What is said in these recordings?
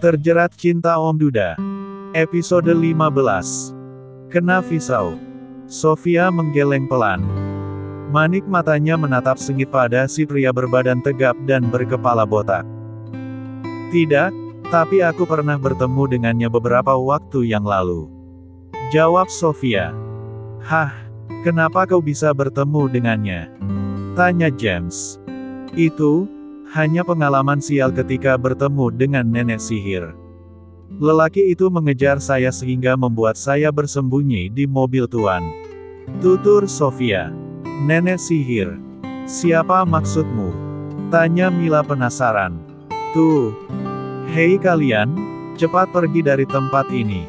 Terjerat Cinta Om Duda. Episode 15. Kena pisau. Sofia menggeleng pelan. Manik matanya menatap sengit pada si pria berbadan tegap dan berkepala botak. Tidak, tapi aku pernah bertemu dengannya beberapa waktu yang lalu. Jawab Sofia. Hah, kenapa kau bisa bertemu dengannya? Tanya James. Itu hanya pengalaman sial ketika bertemu dengan nenek sihir. Lelaki itu mengejar saya sehingga membuat saya bersembunyi di mobil Tuan. Tutur Sofia. Nenek sihir. Siapa maksudmu? Tanya Mila penasaran. Tuh. Hei kalian, cepat pergi dari tempat ini.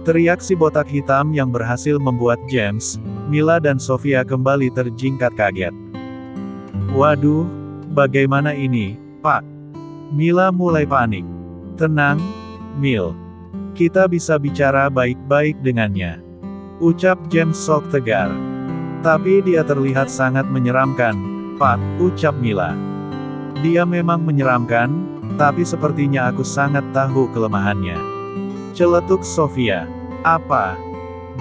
Teriak si botak hitam yang berhasil membuat James, Mila dan Sofia kembali terjingkat kaget. Waduh, bagaimana ini, Pak? Mila mulai panik. Tenang, Mil. Kita bisa bicara baik-baik dengannya. Ucap James sok tegar. Tapi dia terlihat sangat menyeramkan, Pak, ucap Mila. Dia memang menyeramkan, tapi sepertinya aku sangat tahu kelemahannya. Celetuk Sofia. Apa?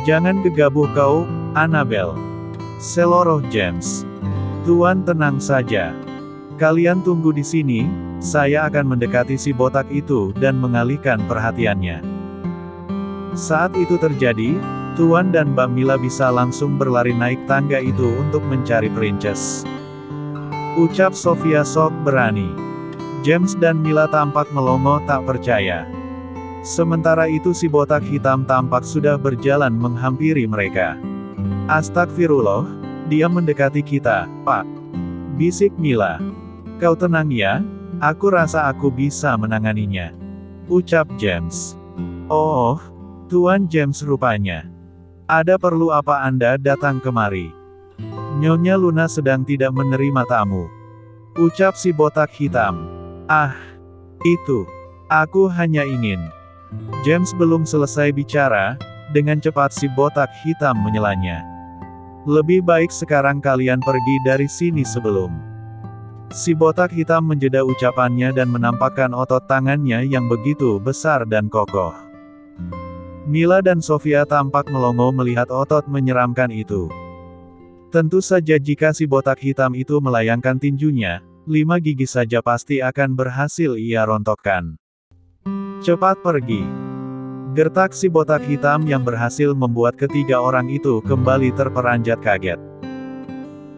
Jangan gegabah kau, Annabel. Seloroh James. Tuan tenang saja. Kalian tunggu di sini, saya akan mendekati si botak itu dan mengalihkan perhatiannya. Saat itu terjadi, Tuan dan Mbak Mila bisa langsung berlari naik tangga itu untuk mencari Princess. Ucap Sofia sok berani. James dan Mila tampak melongo tak percaya. Sementara itu si botak hitam tampak sudah berjalan menghampiri mereka. Astagfirullah, dia mendekati kita, Pak. Bisik Mila. Kau tenang ya, aku rasa aku bisa menanganinya. Ucap James. Oh, Tuan James rupanya. Ada perlu apa Anda datang kemari? Nyonya Luna sedang tidak menerima tamu. Ucap si botak hitam. Ah, itu. Aku hanya ingin. James belum selesai bicara, dengan cepat si botak hitam menyelanya. Lebih baik sekarang kalian pergi dari sini sebelum. Si botak hitam menjeda ucapannya dan menampakkan otot tangannya yang begitu besar dan kokoh. Mila dan Sofia tampak melongo melihat otot menyeramkan itu. Tentu saja jika si botak hitam itu melayangkan tinjunya, 5 gigi saja pasti akan berhasil ia rontokkan. Cepat pergi. Gertak si botak hitam yang berhasil membuat ketiga orang itu kembali terperanjat kaget.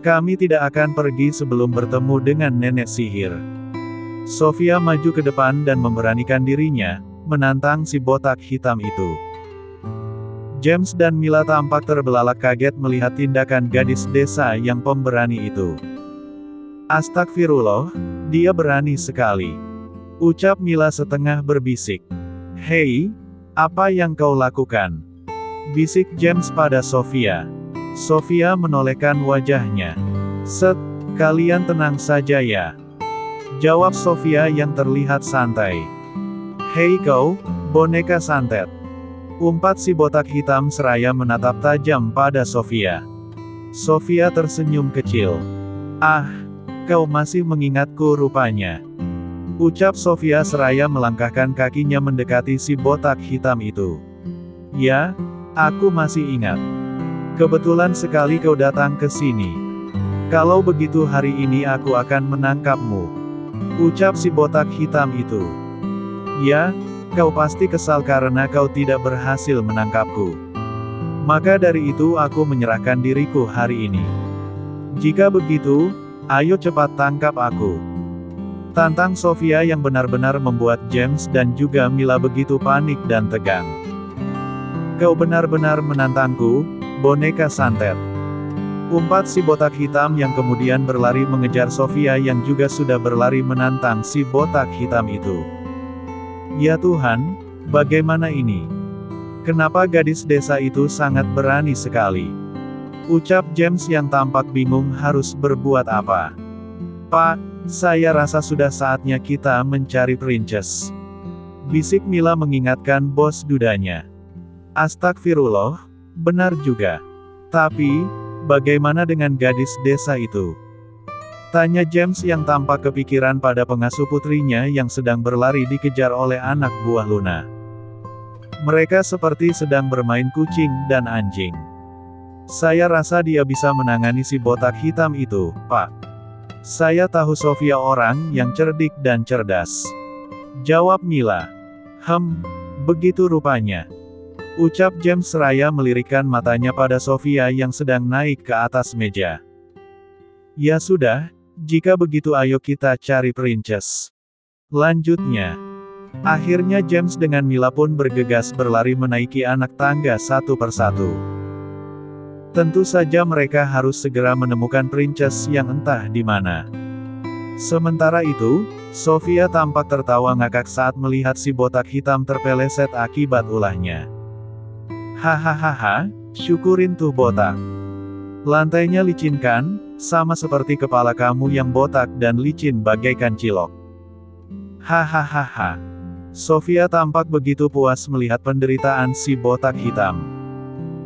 Kami tidak akan pergi sebelum bertemu dengan nenek sihir. Sofia maju ke depan dan memberanikan dirinya, menantang si botak hitam itu. James dan Mila tampak terbelalak kaget melihat tindakan gadis desa yang pemberani itu. Astagfirullah, dia berani sekali. Ucap Mila setengah berbisik. Hei, apa yang kau lakukan? Bisik James pada Sofia. Sofia menolehkan wajahnya. Set, kalian tenang saja ya. Jawab Sofia yang terlihat santai. Hei kau, boneka santet. Umpat si botak hitam seraya menatap tajam pada Sofia. Sofia tersenyum kecil. Ah, kau masih mengingatku rupanya. Ucap Sofia seraya melangkahkan kakinya mendekati si botak hitam itu. Ya, aku masih ingat. Kebetulan sekali kau datang ke sini. Kalau begitu hari ini aku akan menangkapmu. Ucap si botak hitam itu. Ya, kau pasti kesal karena kau tidak berhasil menangkapku. Maka dari itu aku menyerahkan diriku hari ini. Jika begitu, ayo cepat tangkap aku. Tantang Sofia yang benar-benar membuat James dan juga Mila begitu panik dan tegang. Kau benar-benar menantangku, boneka santet. Umpat si botak hitam yang kemudian berlari mengejar Sofia yang juga sudah berlari menantang si botak hitam itu. Ya Tuhan, bagaimana ini? Kenapa gadis desa itu sangat berani sekali? Ucap James yang tampak bingung harus berbuat apa. Pak, saya rasa sudah saatnya kita mencari Princess. Bisik Mila mengingatkan bos dudanya. Astagfirullah, benar juga. Tapi, bagaimana dengan gadis desa itu? Tanya James yang tampak kepikiran pada pengasuh putrinya yang sedang berlari dikejar oleh anak buah Luna. Mereka seperti sedang bermain kucing dan anjing. Saya rasa dia bisa menangani si botak hitam itu, Pak. Saya tahu Sofia orang yang cerdik dan cerdas. Jawab Mila. Begitu rupanya. Ucap James seraya melirikkan matanya pada Sofia yang sedang naik ke atas meja. Ya sudah, jika begitu ayo kita cari Princess. Lanjutnya. Akhirnya James dengan Mila pun bergegas berlari menaiki anak tangga satu persatu. Tentu saja mereka harus segera menemukan Princess yang entah di mana. Sementara itu, Sofia tampak tertawa ngakak saat melihat si botak hitam terpeleset akibat ulahnya. Hahaha, syukurin tuh botak. Lantainya licin kan, sama seperti kepala kamu yang botak dan licin bagaikan cilok. Hahaha. Sofia tampak begitu puas melihat penderitaan si botak hitam.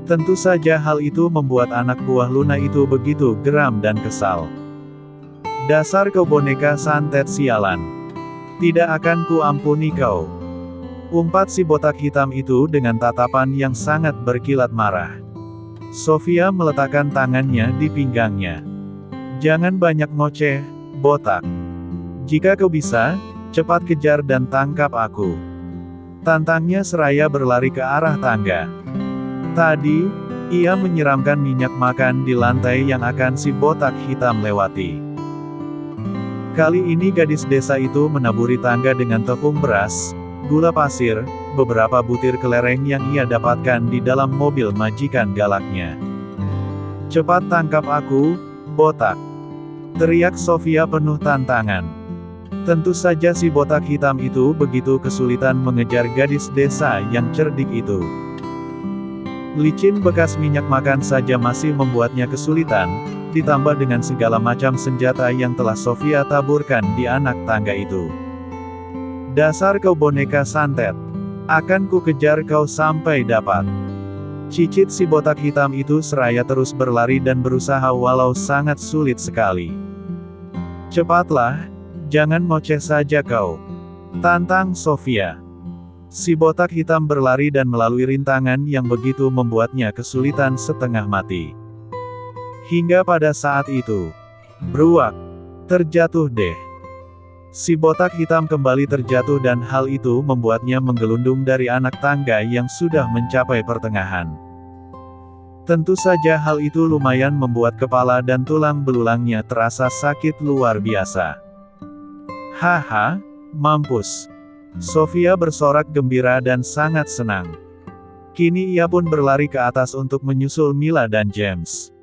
Tentu saja hal itu membuat anak buah Luna itu begitu geram dan kesal. Dasar kau boneka santet sialan. Tidak akan ku ampuni kau. Umpat si botak hitam itu dengan tatapan yang sangat berkilat marah. Sofia meletakkan tangannya di pinggangnya. Jangan banyak ngoceh, botak. Jika kau bisa, cepat kejar dan tangkap aku. Tantangnya seraya berlari ke arah tangga. Tadi, ia menyiramkan minyak makan di lantai yang akan si botak hitam lewati. Kali ini gadis desa itu menaburi tangga dengan tepung beras, gula pasir, beberapa butir kelereng yang ia dapatkan di dalam mobil majikan galaknya. Cepat tangkap aku, botak. Teriak Sofia penuh tantangan. Tentu saja si botak hitam itu begitu kesulitan mengejar gadis desa yang cerdik itu. Licin bekas minyak makan saja masih membuatnya kesulitan, ditambah dengan segala macam senjata yang telah Sofia taburkan di anak tangga itu. Dasar kau boneka santet. Akan ku kejar kau sampai dapat. Cicit si botak hitam itu seraya terus berlari dan berusaha walau sangat sulit sekali. Cepatlah, jangan ngoceh saja kau. Tantang Sofia. Si botak hitam berlari dan melalui rintangan yang begitu membuatnya kesulitan setengah mati. Hingga pada saat itu, bruak, terjatuh deh. Si botak hitam kembali terjatuh dan hal itu membuatnya menggelundung dari anak tangga yang sudah mencapai pertengahan. Tentu saja hal itu lumayan membuat kepala dan tulang belulangnya terasa sakit luar biasa. Haha, mampus. Sofia bersorak gembira dan sangat senang. Kini ia pun berlari ke atas untuk menyusul Mila dan James.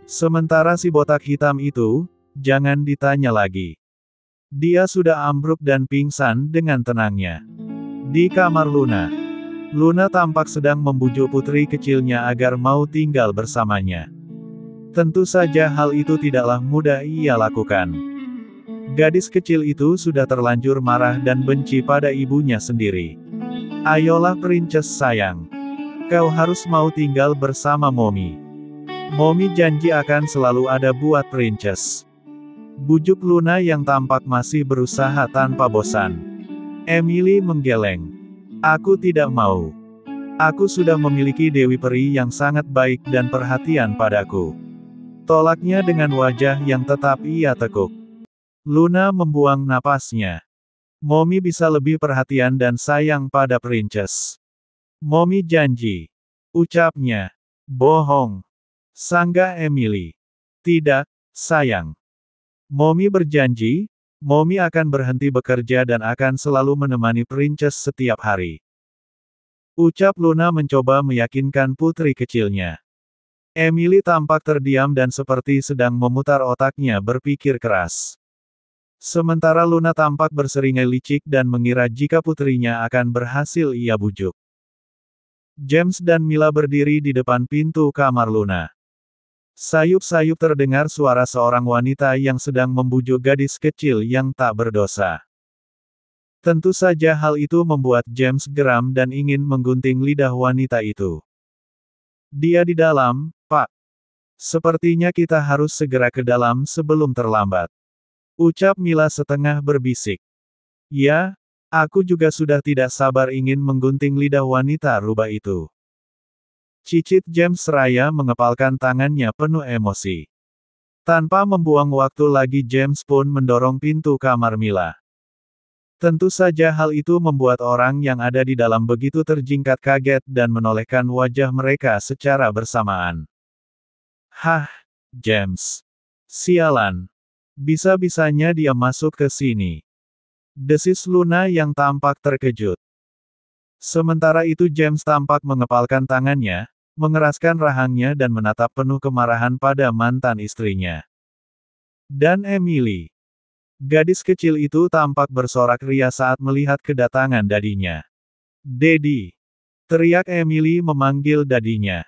Sementara si botak hitam itu, jangan ditanya lagi. Dia sudah ambruk dan pingsan dengan tenangnya. Di kamar Luna. Luna tampak sedang membujuk putri kecilnya agar mau tinggal bersamanya. Tentu saja hal itu tidaklah mudah ia lakukan. Gadis kecil itu sudah terlanjur marah dan benci pada ibunya sendiri. Ayolah Princess sayang. Kau harus mau tinggal bersama Mommy. Mommy janji akan selalu ada buat Princess. Bujuk Luna yang tampak masih berusaha tanpa bosan. Emily menggeleng. Aku tidak mau. Aku sudah memiliki Dewi Peri yang sangat baik dan perhatian padaku. Tolaknya dengan wajah yang tetap ia tekuk. Luna membuang napasnya. Mommy bisa lebih perhatian dan sayang pada Princess. Mommy janji. Ucapnya. Bohong. Sanggah Emily. Tidak, sayang. Mommy berjanji, Mommy akan berhenti bekerja dan akan selalu menemani Princess setiap hari. Ucap Luna mencoba meyakinkan putri kecilnya. Emily tampak terdiam dan seperti sedang memutar otaknya berpikir keras. Sementara Luna tampak berseringai licik dan mengira jika putrinya akan berhasil ia bujuk. James dan Mila berdiri di depan pintu kamar Luna. Sayup-sayup terdengar suara seorang wanita yang sedang membujuk gadis kecil yang tak berdosa. Tentu saja hal itu membuat James geram dan ingin menggunting lidah wanita itu. Dia di dalam, Pak. Sepertinya kita harus segera ke dalam sebelum terlambat. Ucap Mila setengah berbisik. Ya, aku juga sudah tidak sabar ingin menggunting lidah wanita rubah itu. Cicit James seraya mengepalkan tangannya penuh emosi. Tanpa membuang waktu lagi James pun mendorong pintu kamar Mila. Tentu saja hal itu membuat orang yang ada di dalam begitu terjingkat kaget dan menolehkan wajah mereka secara bersamaan. Hah, James. Sialan. Bisa-bisanya dia masuk ke sini. Desis Luna yang tampak terkejut. Sementara itu James tampak mengepalkan tangannya, mengeraskan rahangnya dan menatap penuh kemarahan pada mantan istrinya. Dan Emily. Gadis kecil itu tampak bersorak ria saat melihat kedatangan dadinya. "Daddy!" teriak Emily memanggil dadinya.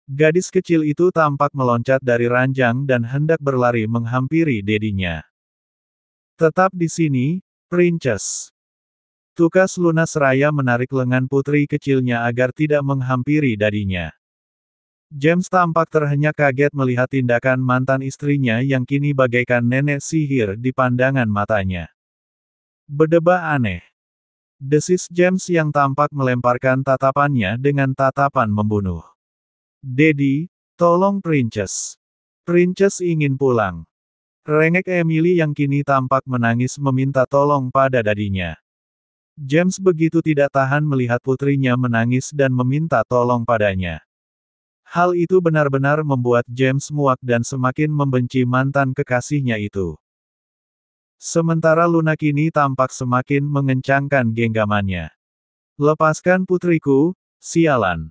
Gadis kecil itu tampak meloncat dari ranjang dan hendak berlari menghampiri dadinya. "Tetap di sini, Princess!" Tukas Luna seraya menarik lengan putri kecilnya agar tidak menghampiri dadinya. James tampak terhenyak kaget melihat tindakan mantan istrinya yang kini bagaikan nenek sihir di pandangan matanya. "Berdebah aneh." Desis James yang tampak melemparkan tatapannya dengan tatapan membunuh. "Daddy, tolong Princess. Princess ingin pulang." Rengek Emily yang kini tampak menangis meminta tolong pada dadinya. James begitu tidak tahan melihat putrinya menangis dan meminta tolong padanya. Hal itu benar-benar membuat James muak dan semakin membenci mantan kekasihnya itu. Sementara Luna kini tampak semakin mengencangkan genggamannya. "Lepaskan putriku, sialan!"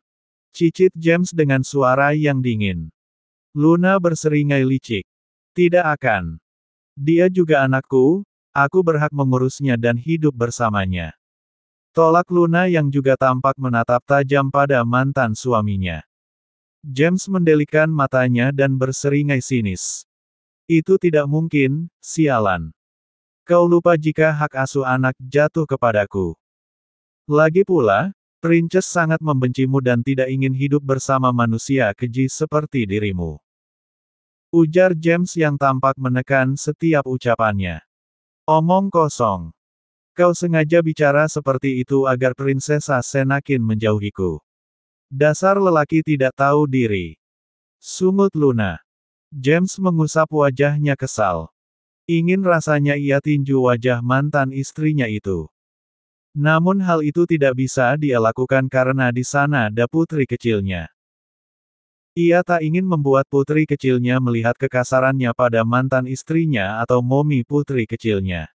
cicit James dengan suara yang dingin. Luna berseringai licik. "Tidak akan. Dia juga anakku, aku berhak mengurusnya dan hidup bersamanya." Tolak Luna yang juga tampak menatap tajam pada mantan suaminya. James mendelikan matanya dan berseringai sinis. "Itu tidak mungkin, sialan. Kau lupa jika hak asuh anak jatuh kepadaku. Lagi pula, Princess sangat membencimu dan tidak ingin hidup bersama manusia keji seperti dirimu." Ujar James yang tampak menekan setiap ucapannya. "Omong kosong. Kau sengaja bicara seperti itu agar Prinsesa Senakin menjauhiku. Dasar lelaki tidak tahu diri." Sungut Luna. James mengusap wajahnya kesal. Ingin rasanya ia tinju wajah mantan istrinya itu. Namun hal itu tidak bisa dia lakukan karena di sana ada putri kecilnya. Ia tak ingin membuat putri kecilnya melihat kekasarannya pada mantan istrinya atau Mommy putri kecilnya.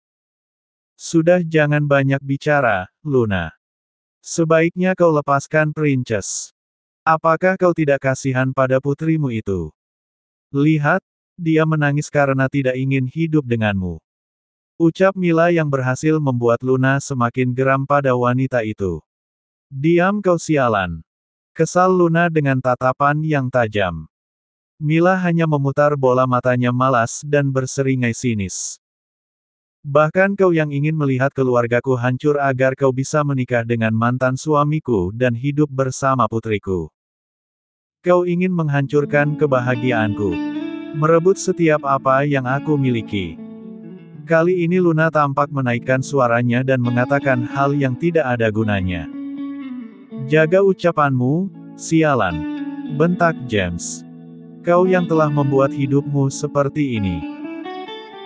"Sudah jangan banyak bicara, Luna. Sebaiknya kau lepaskan Princess. Apakah kau tidak kasihan pada putrimu itu? Lihat, dia menangis karena tidak ingin hidup denganmu." Ucap Mila yang berhasil membuat Luna semakin geram pada wanita itu. "Diam kau sialan!" kesal Luna dengan tatapan yang tajam. Mila hanya memutar bola matanya malas dan berseringai sinis. "Bahkan kau yang ingin melihat keluargaku hancur agar kau bisa menikah dengan mantan suamiku dan hidup bersama putriku. Kau ingin menghancurkan kebahagiaanku. Merebut setiap apa yang aku miliki." Kali ini Luna tampak menaikkan suaranya dan mengatakan hal yang tidak ada gunanya. "Jaga ucapanmu, sialan!" bentak James. "Kau yang telah membuat hidupmu seperti ini.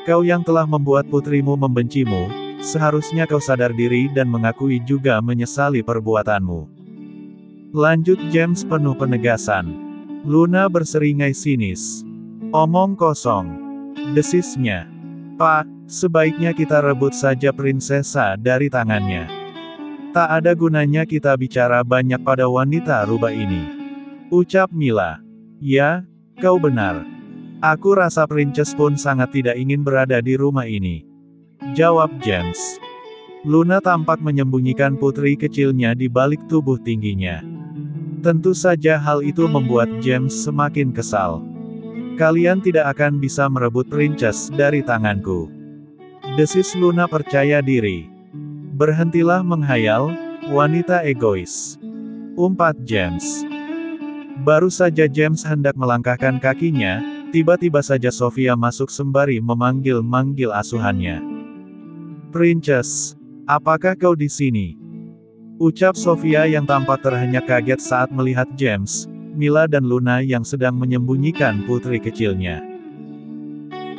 Kau yang telah membuat putrimu membencimu, seharusnya kau sadar diri dan mengakui juga menyesali perbuatanmu." Lanjut James penuh penegasan. Luna berseringai sinis. "Omong kosong." desisnya. "Pak, sebaiknya kita rebut saja prinsesa dari tangannya. Tak ada gunanya kita bicara banyak pada wanita rubah ini." Ucap Mila. "Ya, kau benar. Aku rasa Princess pun sangat tidak ingin berada di rumah ini." Jawab James. Luna tampak menyembunyikan putri kecilnya di balik tubuh tingginya. Tentu saja hal itu membuat James semakin kesal. "Kalian tidak akan bisa merebut Princess dari tanganku." desis Luna percaya diri. "Berhentilah menghayal, wanita egois." Umpat James. Baru saja James hendak melangkahkan kakinya, Tiba-tiba saja Sofia masuk sembari memanggil-manggil asuhannya. "Princess, apakah kau di sini?" Ucap Sofia yang tampak terhenyak kaget saat melihat James, Mila dan Luna yang sedang menyembunyikan putri kecilnya.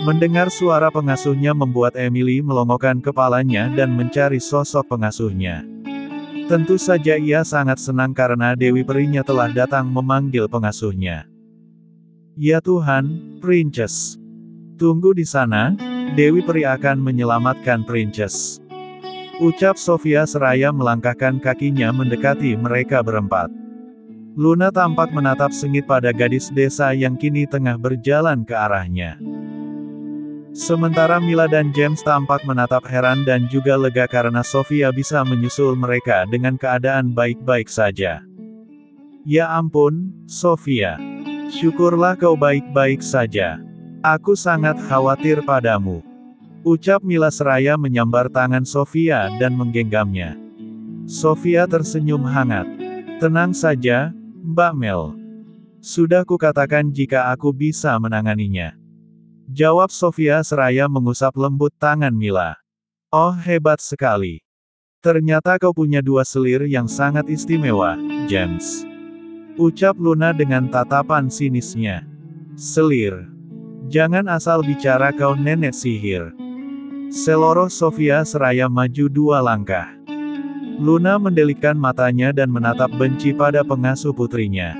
Mendengar suara pengasuhnya membuat Emily melongokkan kepalanya dan mencari sosok pengasuhnya. Tentu saja ia sangat senang karena Dewi Perinya telah datang memanggil pengasuhnya. "Ya Tuhan, Princess. Tunggu di sana, Dewi Peri akan menyelamatkan Princess." Ucap Sofia seraya melangkahkan kakinya mendekati mereka berempat. Luna tampak menatap sengit pada gadis desa yang kini tengah berjalan ke arahnya. Sementara Mila dan James tampak menatap heran dan juga lega karena Sofia bisa menyusul mereka dengan keadaan baik-baik saja. "Ya ampun, Sofia. Syukurlah kau baik-baik saja. Aku sangat khawatir padamu." Ucap Mila seraya menyambar tangan Sofia dan menggenggamnya. Sofia tersenyum hangat. "Tenang saja, Mbak Mel. Sudah kukatakan jika aku bisa menanganinya." Jawab Sofia seraya mengusap lembut tangan Mila. "Oh hebat sekali. Ternyata kau punya dua selir yang sangat istimewa, James." Ucap Luna dengan tatapan sinisnya. "Selir? Jangan asal bicara kau nenek sihir." Seloroh Sofia seraya maju 2 langkah. Luna mendelikkan matanya dan menatap benci pada pengasuh putrinya.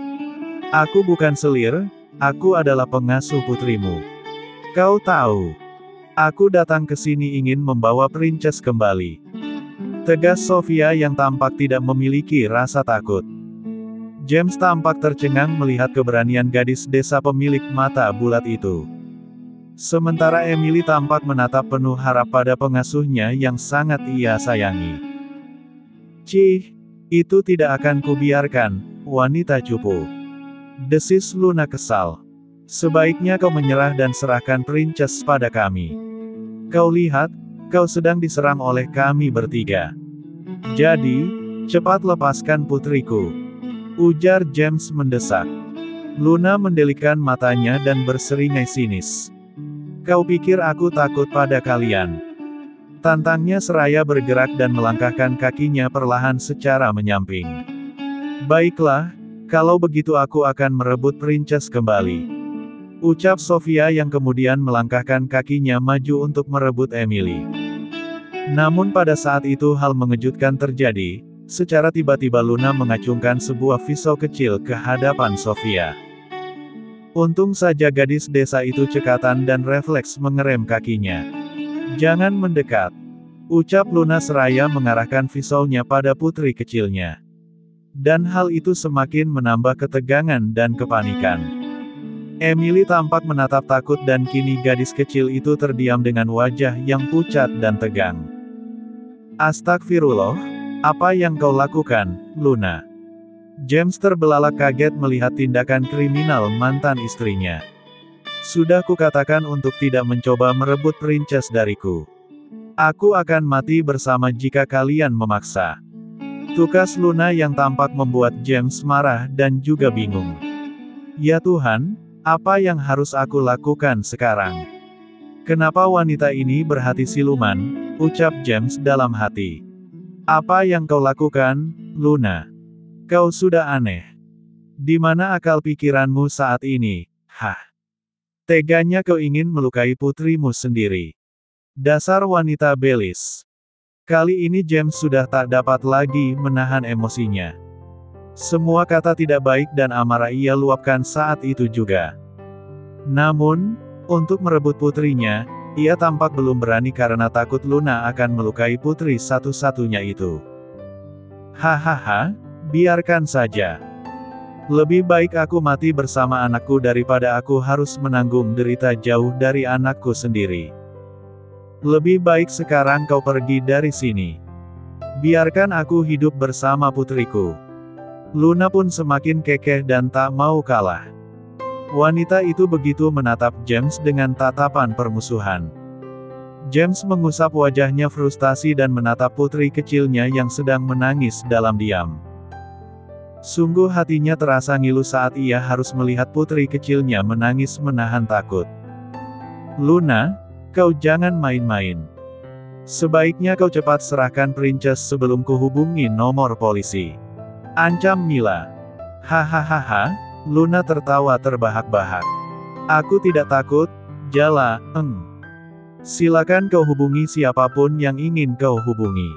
"Aku bukan selir, aku adalah pengasuh putrimu. Kau tahu, aku datang ke sini ingin membawa Princess kembali." Tegas Sofia yang tampak tidak memiliki rasa takut. James tampak tercengang melihat keberanian gadis desa pemilik mata bulat itu. Sementara Emily tampak menatap penuh harap pada pengasuhnya yang sangat ia sayangi. "Cih, itu tidak akan kubiarkan, wanita cupu," desis Luna kesal. "Sebaiknya kau menyerah dan serahkan Princess pada kami. Kau lihat, kau sedang diserang oleh kami bertiga. Jadi, cepat lepaskan putriku," ujar James mendesak. Luna mendelikkan matanya dan berseringai sinis. "Kau pikir aku takut pada kalian?" Tantangnya seraya bergerak dan melangkahkan kakinya perlahan secara menyamping. "Baiklah, kalau begitu aku akan merebut Princess kembali," ucap Sofia yang kemudian melangkahkan kakinya maju untuk merebut Emily. Namun pada saat itu hal mengejutkan terjadi. Secara tiba-tiba Luna mengacungkan sebuah pisau kecil ke hadapan Sofia. Untung saja gadis desa itu cekatan dan refleks mengerem kakinya. "Jangan mendekat," ucap Luna seraya mengarahkan pisaunya pada putri kecilnya. Dan hal itu semakin menambah ketegangan dan kepanikan. Emily tampak menatap takut dan kini gadis kecil itu terdiam dengan wajah yang pucat dan tegang. "Astagfirullah. Apa yang kau lakukan, Luna?" James terbelalak kaget melihat tindakan kriminal mantan istrinya. "Sudah kukatakan untuk tidak mencoba merebut Princess dariku. Aku akan mati bersama jika kalian memaksa." Tukas Luna yang tampak membuat James marah dan juga bingung. "Ya Tuhan, apa yang harus aku lakukan sekarang? Kenapa wanita ini berhati siluman?" ucap James dalam hati. "Apa yang kau lakukan, Luna? Kau sudah aneh. Di mana akal pikiranmu saat ini? Hah? Teganya kau ingin melukai putrimu sendiri. Dasar wanita belis." Kali ini James sudah tak dapat lagi menahan emosinya. Semua kata tidak baik dan amarah ia luapkan saat itu juga. Namun, untuk merebut putrinya, ia tampak belum berani karena takut Luna akan melukai putri satu-satunya itu. "Hahaha, biarkan saja. Lebih baik aku mati bersama anakku daripada aku harus menanggung derita jauh dari anakku sendiri. Lebih baik sekarang kau pergi dari sini. Biarkan aku hidup bersama putriku." Luna pun semakin kekeh dan tak mau kalah. Wanita itu begitu menatap James dengan tatapan permusuhan. James mengusap wajahnya frustasi dan menatap putri kecilnya yang sedang menangis dalam diam. Sungguh hatinya terasa ngilu saat ia harus melihat putri kecilnya menangis menahan takut. Luna, kau jangan main-main. Sebaiknya kau cepat serahkan Princess sebelum kuhubungi nomor polisi. Ancam Mila. Hahaha, Luna tertawa terbahak-bahak. Aku tidak takut, Jala, Silakan kau hubungi siapapun yang ingin kau hubungi.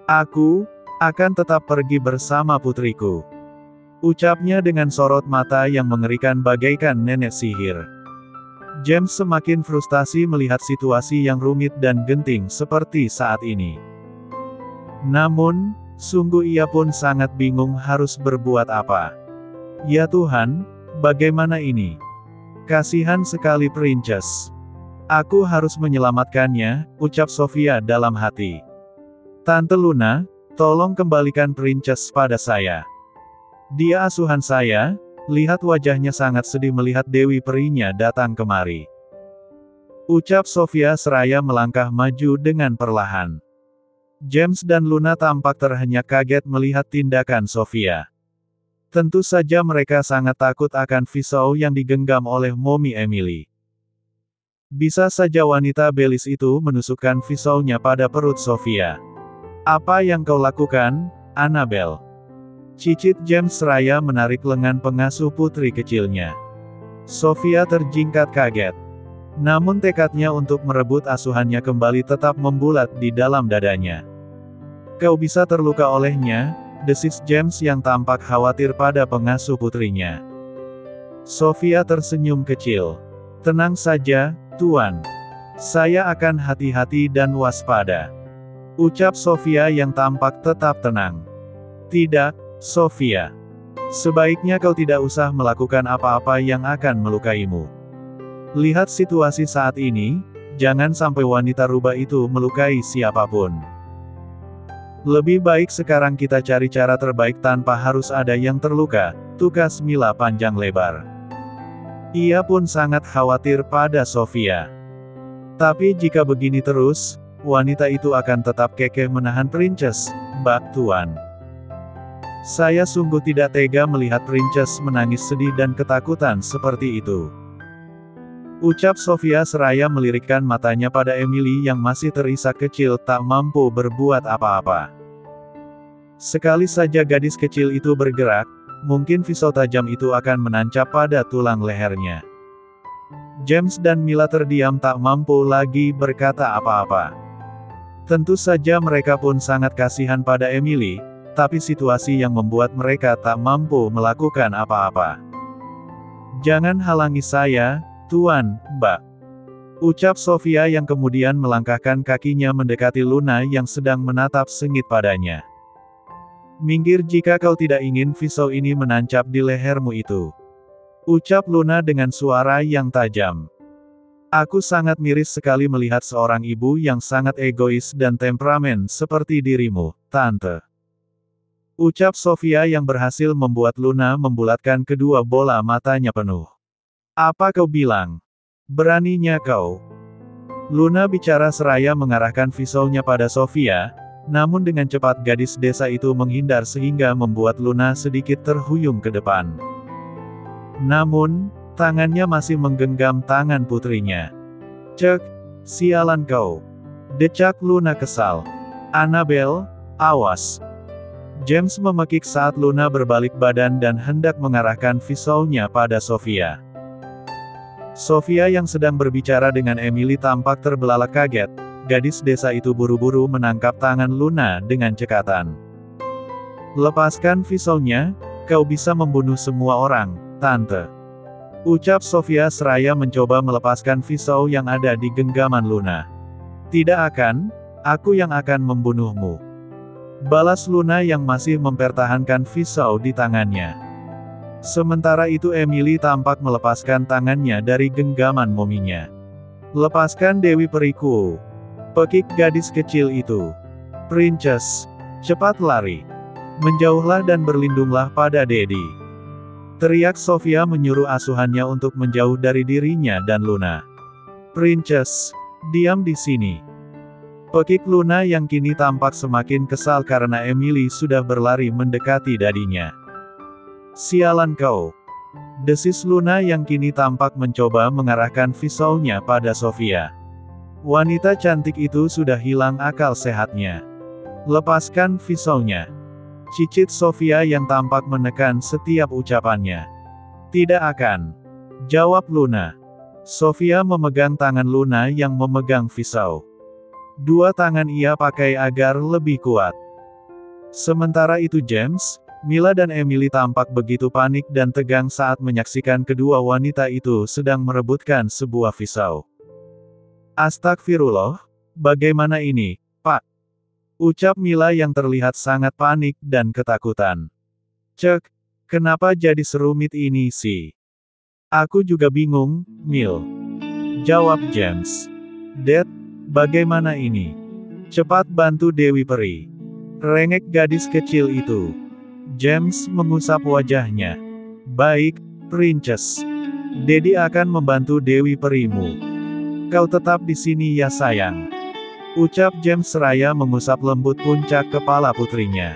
Aku akan tetap pergi bersama putriku. Ucapnya dengan sorot mata yang mengerikan bagaikan nenek sihir. James semakin frustasi melihat situasi yang rumit dan genting seperti saat ini. Namun, sungguh ia pun sangat bingung harus berbuat apa. Ya Tuhan, bagaimana ini? Kasihan sekali Princess. Aku harus menyelamatkannya, ucap Sofia dalam hati. Tante Luna, tolong kembalikan Princess pada saya. Dia asuhan saya. Lihat wajahnya sangat sedih melihat Dewi Perinya datang kemari. Ucap Sofia seraya melangkah maju dengan perlahan. James dan Luna tampak terhenyak kaget melihat tindakan Sofia. Tentu saja mereka sangat takut akan pisau yang digenggam oleh Mommy Emily. Bisa saja wanita belis itu menusukkan pisaunya pada perut Sofia. Apa yang kau lakukan, Annabel? Cicit James seraya menarik lengan pengasuh putri kecilnya. Sofia terjingkat kaget. Namun tekadnya untuk merebut asuhannya kembali tetap membulat di dalam dadanya. Kau bisa terluka olehnya, desis James yang tampak khawatir pada pengasuh putrinya. Sofia tersenyum kecil. Tenang saja, Tuan. Saya akan hati-hati dan waspada. Ucap Sofia yang tampak tetap tenang. Tidak, Sofia. Sebaiknya kau tidak usah melakukan apa-apa yang akan melukaimu. Lihat situasi saat ini, jangan sampai wanita rubah itu melukai siapapun. Lebih baik sekarang kita cari cara terbaik tanpa harus ada yang terluka, tukas Mila panjang lebar. Ia pun sangat khawatir pada Sofia. Tapi jika begini terus, wanita itu akan tetap kekeh menahan Princess, Mbak Tuan. Saya sungguh tidak tega melihat Princess menangis sedih dan ketakutan seperti itu. Ucap Sofia seraya melirikkan matanya pada Emily yang masih terisak kecil tak mampu berbuat apa-apa. Sekali saja gadis kecil itu bergerak, mungkin pisau tajam itu akan menancap pada tulang lehernya. James dan Mila terdiam tak mampu lagi berkata apa-apa. Tentu saja mereka pun sangat kasihan pada Emily, tapi situasi yang membuat mereka tak mampu melakukan apa-apa. Jangan halangi saya, Tuan, Mbak. Ucap Sofia yang kemudian melangkahkan kakinya mendekati Luna yang sedang menatap sengit padanya. Minggir jika kau tidak ingin pisau ini menancap di lehermu itu. Ucap Luna dengan suara yang tajam. Aku sangat miris sekali melihat seorang ibu yang sangat egois dan temperamen seperti dirimu, Tante. Ucap Sofia yang berhasil membuat Luna membulatkan kedua bola matanya penuh. Apa kau bilang? Beraninya kau? Luna bicara seraya mengarahkan pisaunya pada Sofia, namun dengan cepat gadis desa itu menghindar sehingga membuat Luna sedikit terhuyung ke depan. Namun, tangannya masih menggenggam tangan putrinya. Cek, sialan kau. Decak Luna kesal. Annabel, awas. James memekik saat Luna berbalik badan dan hendak mengarahkan pisaunya pada Sofia. Sofia yang sedang berbicara dengan Emily tampak terbelalak kaget. Gadis desa itu buru-buru menangkap tangan Luna dengan cekatan. Lepaskan pisaunya, kau bisa membunuh semua orang, Tante. Ucap Sofia seraya mencoba melepaskan pisau yang ada di genggaman Luna. Tidak akan, aku yang akan membunuhmu. Balas Luna yang masih mempertahankan pisau di tangannya. Sementara itu Emily tampak melepaskan tangannya dari genggaman mominya. Lepaskan Dewi Periku. Pekik gadis kecil itu. Princess, cepat lari. Menjauhlah dan berlindunglah pada Daddy. Teriak Sofia menyuruh asuhannya untuk menjauh dari dirinya dan Luna. Princess, diam di sini. Pekik Luna yang kini tampak semakin kesal karena Emily sudah berlari mendekati dadinya. Sialan kau. Desis Luna yang kini tampak mencoba mengarahkan pisaunya pada Sofia. Wanita cantik itu sudah hilang akal sehatnya. Lepaskan pisaunya. Cicit Sofia yang tampak menekan setiap ucapannya. Tidak akan. Jawab Luna. Sofia memegang tangan Luna yang memegang pisau. Dua tangan ia pakai agar lebih kuat. Sementara itu James, Mila dan Emily tampak begitu panik dan tegang saat menyaksikan kedua wanita itu sedang merebutkan sebuah pisau. Astagfirullah, bagaimana ini, Pak? Ucap Mila yang terlihat sangat panik dan ketakutan. Cek, kenapa jadi serumit ini sih? Aku juga bingung, Mil. Jawab James. Dad, bagaimana ini? Cepat bantu Dewi Peri. Rengek gadis kecil itu. James mengusap wajahnya. Baik, Princess. Daddy akan membantu Dewi Perimu. Kau tetap di sini ya sayang. Ucap James seraya mengusap lembut puncak kepala putrinya.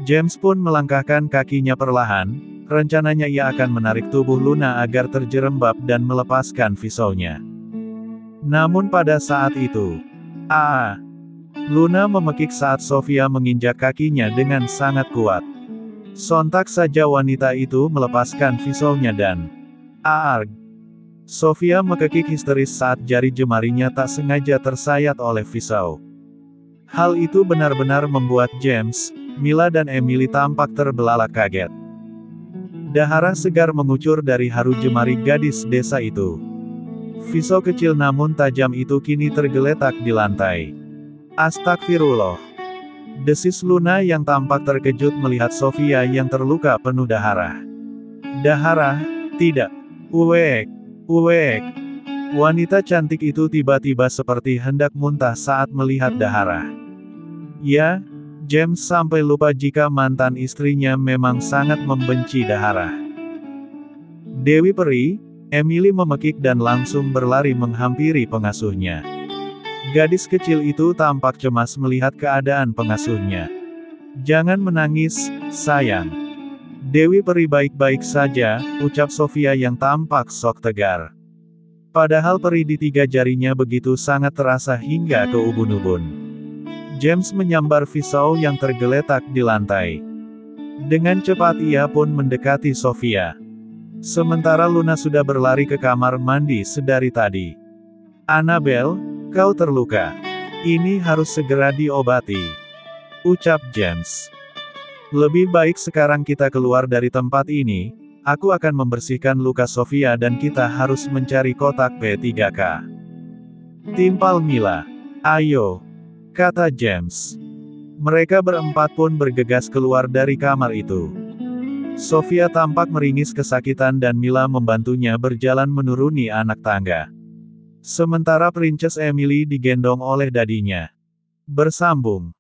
James pun melangkahkan kakinya perlahan, rencananya ia akan menarik tubuh Luna agar terjerembab dan melepaskan pisaunya. Namun pada saat itu, Luna memekik saat Sofia menginjak kakinya dengan sangat kuat. Sontak saja wanita itu melepaskan pisaunya dan Aarg! Sofia mekikik histeris saat jari jemarinya tak sengaja tersayat oleh pisau. Hal itu benar-benar membuat James, Mila dan Emily tampak terbelalak kaget. Dahara segar mengucur dari haru jemari gadis desa itu. Pisau kecil namun tajam itu kini tergeletak di lantai. Astagfirullah. Desis Luna yang tampak terkejut melihat Sofia yang terluka penuh darah. Dahara, tidak. Uwek. Wanita cantik itu tiba-tiba seperti hendak muntah saat melihat Dahara. Ya, James sampai lupa jika mantan istrinya memang sangat membenci Dahara. Dewi Peri, Emily memekik dan langsung berlari menghampiri pengasuhnya. Gadis kecil itu tampak cemas melihat keadaan pengasuhnya. Jangan menangis, sayang. Dewi Peri baik-baik saja, ucap Sofia yang tampak sok tegar. Padahal peri di 3 jarinya begitu sangat terasa hingga ke ubun-ubun. James menyambar pisau yang tergeletak di lantai. Dengan cepat ia pun mendekati Sofia. Sementara Luna sudah berlari ke kamar mandi sedari tadi. Annabelle, kau terluka. Ini harus segera diobati. Ucap James. Lebih baik sekarang kita keluar dari tempat ini, aku akan membersihkan luka Sofia dan kita harus mencari kotak P3K. Timpal Mila. Ayo. Kata James. Mereka berempat pun bergegas keluar dari kamar itu. Sofia tampak meringis kesakitan dan Mila membantunya berjalan menuruni anak tangga. Sementara Princess Emily digendong oleh dadinya. Bersambung.